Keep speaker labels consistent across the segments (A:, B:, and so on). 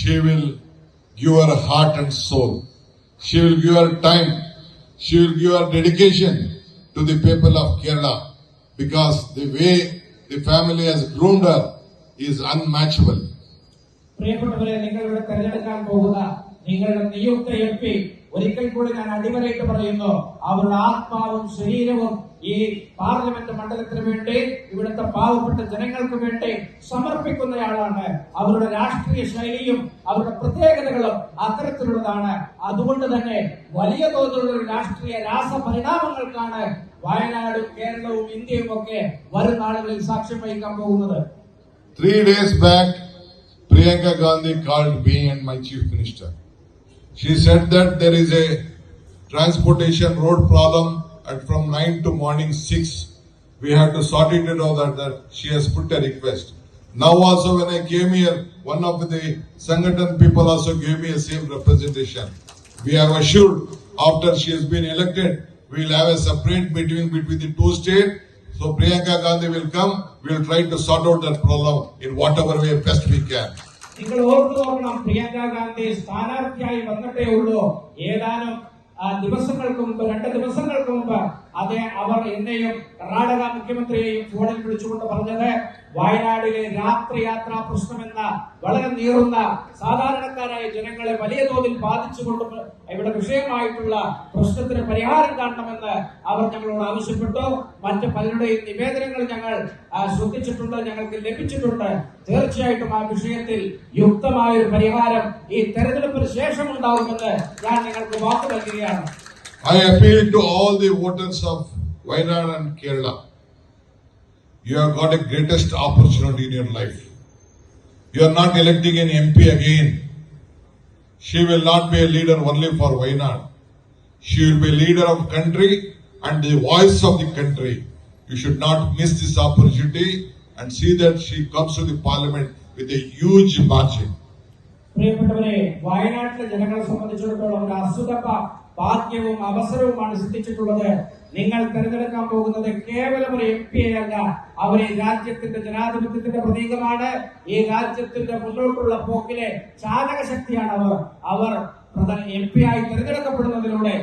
A: she will give her heart and soul. She will give her time. She will give her dedication to the people of Kerala, because the way the family has groomed her is unmatchable.
B: പ്രിയപ്പെട്ടവരെ, നിങ്ങളിവിടെ തെരഞ്ഞെടുക്കാൻ പോകുന്ന നിങ്ങളുടെ നിയുക്ത MP ഒരിക്കൽ കൂടി ഞാൻ അടിവരയിട്ട് പറയുന്നു, അവരുടെ ആത്മാവും ശരീരവും ഈ പാർലമെന്റ് മണ്ഡലത്തിന് വേണ്ടി, ഇവിടുത്തെ പാവപ്പെട്ട ജനങ്ങൾക്ക് വേണ്ടി സമർപ്പിക്കുന്നയാളാണ്. അവരുടെ രാഷ്ട്രീയ ശൈലിയും അവരുടെ പ്രത്യേകതകളും അത്തരത്തിലുള്ളതാണ്. അതുകൊണ്ട് തന്നെ വലിയ തോതിലുള്ള രാഷ്ട്രീയ രാസപരിണാമങ്ങൾക്കാണ് വയനാടും കേരളവും ഇന്ത്യയും ഒക്കെ വരും നാളുകളിൽ സാക്ഷ്യം വഹിക്കാൻ പോകുന്നത്.
A: 3 days back, Priyanka Gandhi called me and my chief minister. She said that there is a transportation road problem and from 9 to morning 6. We have to sort it out, that she has put a request. Now also when I came here, one of the Sangathan people also gave me a same representation. We have assured after she has been elected, we will have a separate meeting between the two states. So Priyanka Gandhi will come. We will try to sort out that problem in whatever way best we can.
B: നിങ്ങൾ ഓർത്തു നോക്കണം, പ്രിയങ്ക ഗാന്ധി സ്ഥാനാർത്ഥിയായി വന്നിട്ടേ ഉള്ളൂ. ഏതാനും ദിവസങ്ങൾക്ക് മുമ്പ്, 2 ദിവസങ്ങൾക്ക് മുമ്പ് അവർ എന്നെയും കർണാടക മുഖ്യമന്ത്രിയെയും ഫോണിൽ വിളിച്ചുകൊണ്ട് പറഞ്ഞത്, വയനാടിലെ രാത്രി യാത്രാ പ്രശ്നമെന്ന വളരെ നീറുന്ന സാധാരണക്കാരായ ജനങ്ങളെ വലിയ തോതിൽ ബാധിച്ചുകൊണ്ട് ഇവിടെ വിഷയമായിട്ടുള്ള പ്രശ്നത്തിന് പരിഹാരം കാണണമെന്ന് അവർ ഞങ്ങളോട് ആവശ്യപ്പെട്ടു. മറ്റ് പലരുടെയും നിവേദനങ്ങൾ ഞങ്ങൾ ശ്രദ്ധിച്ചിട്ടുണ്ട്, ഞങ്ങൾക്ക് ലഭിച്ചിട്ടുണ്ട്. തീർച്ചയായിട്ടും ആ വിഷയത്തിൽ യുക്തമായ ഒരു പരിഹാരം ഈ തെരഞ്ഞെടുപ്പിന് ശേഷം ഉണ്ടാകുമെന്ന് ഞാൻ നിങ്ങൾക്ക് വാക്ക് നൽകുകയാണ്.
A: I appeal to all the voters of Wayanad and Kerala. You have got a greatest opportunity in your life. You are not electing an MP again. She will not be a leader only for Wayanad. She will be a leader of country and the voice of the country. You should not miss this opportunity and see that she comes to the parliament with a huge margin.
B: പ്രിയപ്പെട്ടവരെ, വയനാട്ടിലെ ജനങ്ങളെ സംബന്ധിച്ചിടത്തോളം ഒരു അസുഖ ഭാഗ്യവും അവസരവുമാണ് സിദ്ധിച്ചിട്ടുള്ളത്. നിങ്ങൾ തെരഞ്ഞെടുക്കാൻ പോകുന്നത് കേവലം ഒരു MP അല്ല, അവർ ഈ രാജ്യത്തിന്റെ ജനാധിപത്യത്തിന്റെ പ്രതീകമാണ്. ഈ രാജ്യത്തിന്റെ മുന്നോട്ടുള്ള പോക്കിലെ ചാലക ശക്തിയാണ് അവർ MP ആയി തെരഞ്ഞെടുക്കപ്പെടുന്നതിലൂടെ.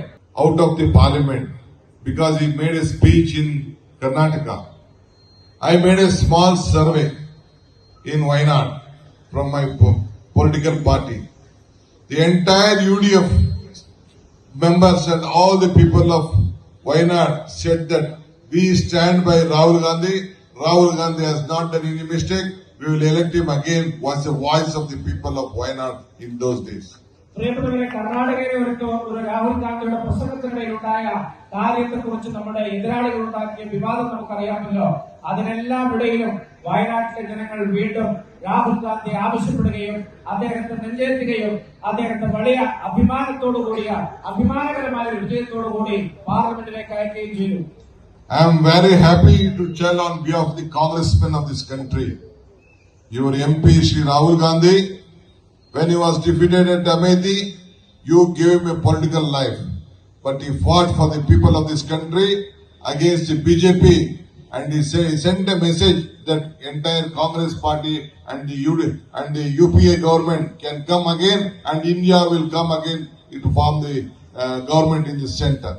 A: Out of the parliament, because he made a speech in Karnataka, I made a small survey in Wayanad from my political party. The entire UDF members and all the people of Wayanad said that we stand by Rahul Gandhi. Rahul Gandhi has not done any mistake. We will elect him again. Was the voice of the people of Wayanad in those days.
B: പ്രിയപ്പെട്ടവരെ, കർണാടകയിലെ ഒരു രാഹുൽ ഗാന്ധിയുടെ പ്രസംഗത്തിനിടയിലുണ്ടായ കാര്യത്തെക്കുറിച്ച് നമ്മുടെ എതിരാളികൾ ഉണ്ടാക്കിയ വിവാദം നമുക്കറിയാമല്ലോ. അതിനെല്ലാം ഇടയിലും വയനാട്ടിലെ ജനങ്ങൾ വീണ്ടും രാഹുൽ ഗാന്ധി ആവശ്യപ്പെടുകയും അദ്ദേഹത്തെ നെഞ്ചേറ്റുകയും അദ്ദേഹത്തെ വലിയ അഭിമാനകരമായ വിജയത്തോടുകൂടി പാർലമെന്റിലേക്ക് അയക്കുകയും ചെയ്തു.
A: I am very happy to tell on behalf of the congressmen of this country, your MP Shri Rahul Gandhi, when he was defeated at Amethi, you gave him a political life, but he fought for the people of this country against the BJP, and he sent a message that entire Congress party and the UPA government can come again, and India will come again to form the government in the center.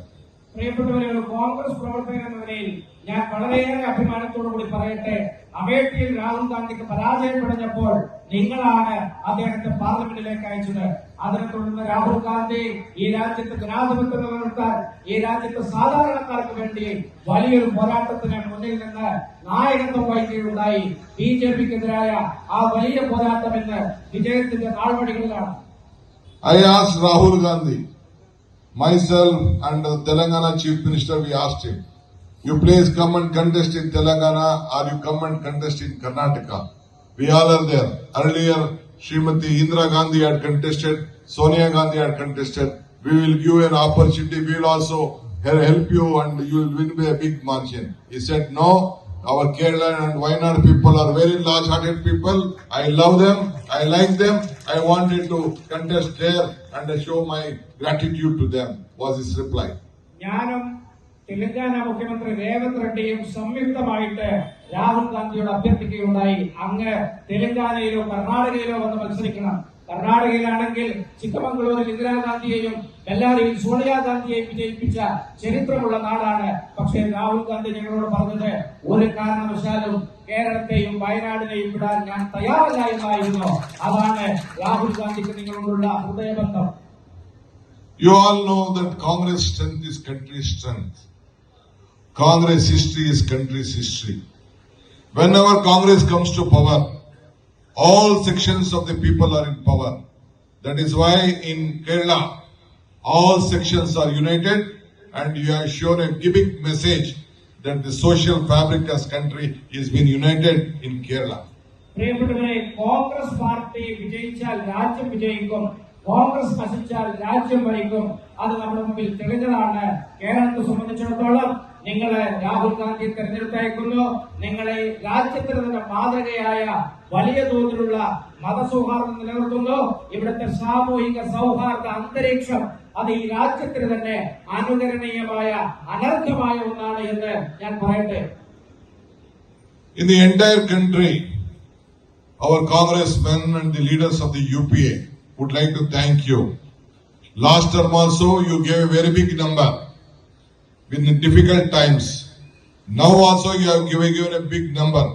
B: പ്രിയപ്പെട്ടവരെ, ഒരു കോൺഗ്രസ് പ്രവർത്തകൻ എന്ന നിലയിൽ ഞാൻ വളരെയേറെ അഭിമാനത്തോടുകൂടി പറയട്ടെ, അമേഠിയിൽ രാഹുൽ ഗാന്ധിക്ക് പരാജയപ്പെടുന്നപ്പോൾ നിങ്ങളാണ് അദ്ദേഹത്തെ പാർലമെന്റിലേക്ക് അയച്ചത്. അതിനെ തുടർന്ന് രാഹുൽ ഗാന്ധി ഈ രാജ്യത്ത് ജനാധിപത്യം നിലനിർത്താൻ, ഈ രാജ്യത്തെ സാധാരണക്കാർക്ക് വേണ്ടി വലിയൊരു പോരാട്ടത്തിന് മുന്നിൽ നിന്ന് നായകത്വം വഹിക്കുകയുണ്ടായി. BJPക്കെതിരായ ആ വലിയ പോരാട്ടം ഇന്ന് വിജയത്തിന്റെ നാൾവഴികളിലാണ്.
A: I asked Rahul Gandhi, myself and the Telangana Chief Minister, we asked him, you please come and contest in Telangana or you come and contest in Karnataka. We all are there. Earlier, Srimati Indira Gandhi had contested, Sonia Gandhi had contested. We will give an opportunity. We will also help you and you will win by a big margin. He said, no, our Kerala and Wayanad people are very large-hearted people. I love them. I like them. I wanted to contest there and show my gratitude to them, was his reply.
B: ഞാനും തെലങ്കാന മുഖ്യമന്ത്രി രേവന്ത് റെഡ്ഡിയും സംയുക്തമായിട്ട് രാഹുൽ ഗാന്ധിയോട് അഭ്യർത്ഥിക്കുകയുണ്ടായി, അങ്ങ് തെലങ്കാനയിലോ കർണാടകയിലോ വന്ന് മത്സരിക്കണം. കർണാടകയിലാണെങ്കിൽ ചിക്കമംഗളൂരിൽ ഇന്ദിരാഗാന്ധിയെയും ബെല്ലാരിയിൽ സോണിയാഗാന്ധിയെയും വിജയിപ്പിച്ച ചരിത്രമുള്ള നാടാണ്. പക്ഷേ രാഹുൽ ഗാന്ധി ഞങ്ങളോട് പറഞ്ഞത് ഒരു കാരണവശാലും കേരളത്തെയും വയനാടിനെയും വിടാൻ ഞാൻ തയ്യാറല്ല എന്നായിരുന്നു. അതാണ് രാഹുൽ ഗാന്ധിക്ക് നിങ്ങളോടുള്ള ഹൃദയബന്ധം.
A: You all know that Congress strength is country's strength. Congress history is country's history. Whenever Congress comes to power, all sections of the people are in power. That is why in Kerala, all sections are united, and you have shown a giving message that the social fabric of country is being united in Kerala.
B: പ്രിയപ്പെട്ടവരെ, Congress party വിജയിച്ചാൽ രാജ്യം വിജയിക്കും, കോൺഗ്രസ് നശിച്ചാൽ രാജ്യം ഭരിക്കും. അത് നമ്മുടെ മുമ്പിൽ തെളിഞ്ഞതാണ്. കേരളത്തെ സംബന്ധിച്ചിടത്തോളം നിങ്ങളെ രാഹുൽ ഗാന്ധി തെരഞ്ഞെടുത്തയക്കുന്നു. നിങ്ങളെ രാജ്യത്തിന് തന്നെ മാതൃകയായ വലിയ തോതിലുള്ള മതസൗഹാർദ്ദം നിലനിർത്തുന്നു. ഇവിടുത്തെ സാമൂഹിക സൗഹാർദ്ദ അന്തരീക്ഷം അത് ഈ രാജ്യത്തിന് തന്നെ അനുകരണീയമായ അനർഘമായ ഒന്നാണ് എന്ന് ഞാൻ പറയട്ടെ.
A: In the entire country, our congressmen and the leaders of the UPA would like to thank you. Last term also, you gave a very big number in difficult times. Now also, you have given a big number.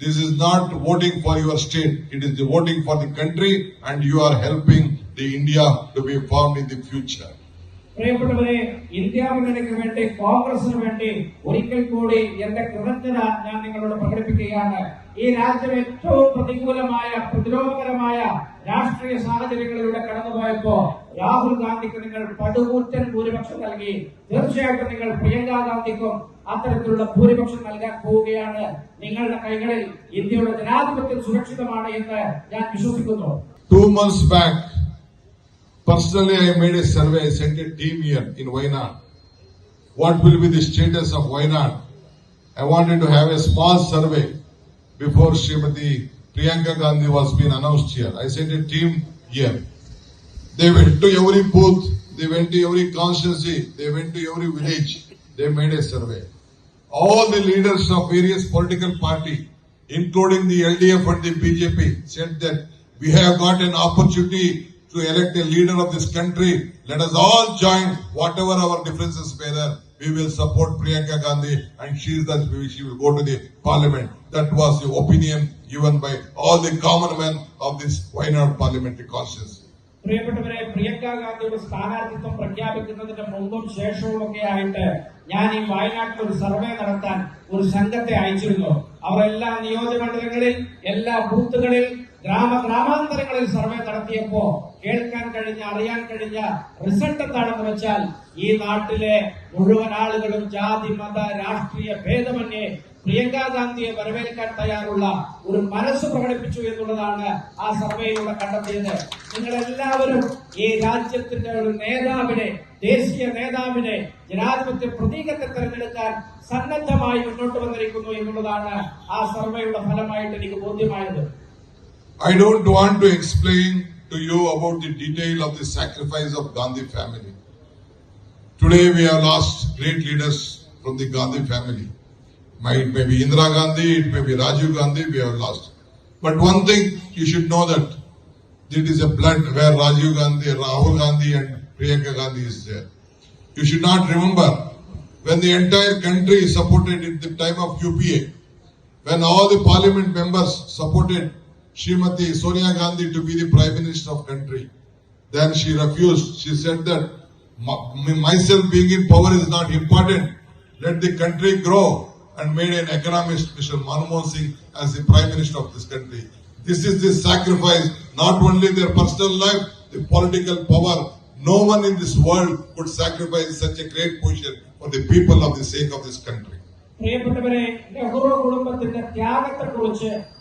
A: This is not voting for your state; it is the voting for the country, and you are helping the India to be formed in the future.
B: പ്രിയപ്പെട്ടവരെ, India മുന്നണിക്ക് വേണ്ടി, കോൺഗ്രസിന് വേണ്ടി ഒരിക്കൽ കൂടി എന്റെ കൃതജ്ഞത ഞാൻ നിങ്ങളോട് പ്രകടിപ്പിക്കുകയാണ്. ഈ രാജ്യം ഏറ്റവും പ്രതികൂലമായ പ്രതിരോധപരമായ രാഷ്ട്രീയ സാഹചര്യങ്ങളിലൂടെ കടന്നുപോയപ്പോ രാഹുൽ ഗാന്ധിക്ക് നിങ്ങൾ പടുകൂറ്റൻ ഭൂരിപക്ഷം നൽകി. തീർച്ചയായിട്ടും നിങ്ങൾ പ്രിയങ്ക ഗാന്ധിക്കും അത്തരത്തിലുള്ള ഭൂരിപക്ഷം നൽകാൻ പോവുകയാണ്. നിങ്ങളുടെ കൈകളിൽ ഇന്ത്യയുടെ ജനാധിപത്യം സുരക്ഷിതമാണ് എന്ന് ഞാൻ വിശ്വസിക്കുന്നു.
A: 2 months back, personally I made a survey, I sent a team here in Wayanad. What will be the status of Wayanad? I wanted to have a small survey before Srimati Priyanka Gandhi was being announced here. I sent a team here. They went to every booth, they went to every constituency, they went to every village. They made a survey. All the leaders of various political party, including the LDF and the BJP, said that we have got an opportunity to elect a leader of this country. Let us all join, whatever our differences may there. We will support Priyanka Gandhi, and she will go to the parliament. That was the opinion given by all the common men of this Wayanad parliamentary constituency.
B: പ്രിയപ്പെട്ടവരെ, പ്രിയങ്ക ഗാന്ധിയുടെ സ്ഥാനാർത്ഥിത്വം പ്രഖ്യാപിക്കുന്നതിന് മുമ്പും ശേഷവും ഒക്കെ ആയിട്ട് ഞാൻ ഈ വയനാട്ടിൽ ഒരു സർവേ നടത്താൻ ഒരു സംഘത്തെ അയച്ചിരുന്നു. അവർ എല്ലാ നിയോജകമണ്ഡലങ്ങളിൽ, എല്ലാ ബൂത്തുകളിൽ, ഗ്രാമാന്തരങ്ങളിൽ സർവേ നടത്തിയപ്പോ കേൾക്കാൻ കഴിഞ്ഞ, അറിയാൻ കഴിഞ്ഞ റിസൾട്ട് എന്താണെന്ന് വെച്ചാൽ ഈ നാട്ടിലെ മുഴുവൻ ആളുകളും ജാതി മത രാഷ്ട്രീയ ഭേദമന്യേ പ്രിയങ്ക ഗാന്ധിയെ വരവേൽക്കാൻ തയ്യാറുള്ള ഒരു മനസ്സ് പ്രകടിപ്പിച്ചു എന്നുള്ളതാണ് ആ സർവേയിലൂടെ കണ്ടെത്തിയത്. നിങ്ങളെല്ലാവരും ഈ രാജ്യത്തിന്റെ ഒരു നേതാവിനെ, ദേശീയ നേതാവിനെ, ജനാധിപത്യ പ്രതീകത്തെ തെരഞ്ഞെടുക്കാൻ സന്നദ്ധമായി മുന്നോട്ട് വന്നിരിക്കുന്നു എന്നുള്ളതാണ് ആ സർവേയുടെ ഫലമായിട്ട് എനിക്ക് ബോധ്യമായത്.
A: I don't want to explain to you about the detail of the sacrifice of Gandhi family. Today we have lost great leaders from the Gandhi family. It may be Indira Gandhi, it may be Rajiv Gandhi, we have lost. But one thing you should know that it is a blood where Rajiv Gandhi, Rahul Gandhi and Priyanka Gandhi is there. You should not remember when the entire country supported at the time of UPA, when all the parliament members supported Srimati Sonia Gandhi to be the Prime Minister of country. Then she refused. She said that myself being in power is not important. Let the country grow, and made an economist, Mr. Manmohan Singh, as the Prime Minister of this country. This is the sacrifice, not only their personal life, the political power. No one in this world would sacrifice such a great position for the people of the sake of this country.
B: പ്രിയപ്പെട്ടവരെ, നെഹ്റു കുടുംബത്തിന്റെ ത്യാഗത്തെ കുറിച്ച്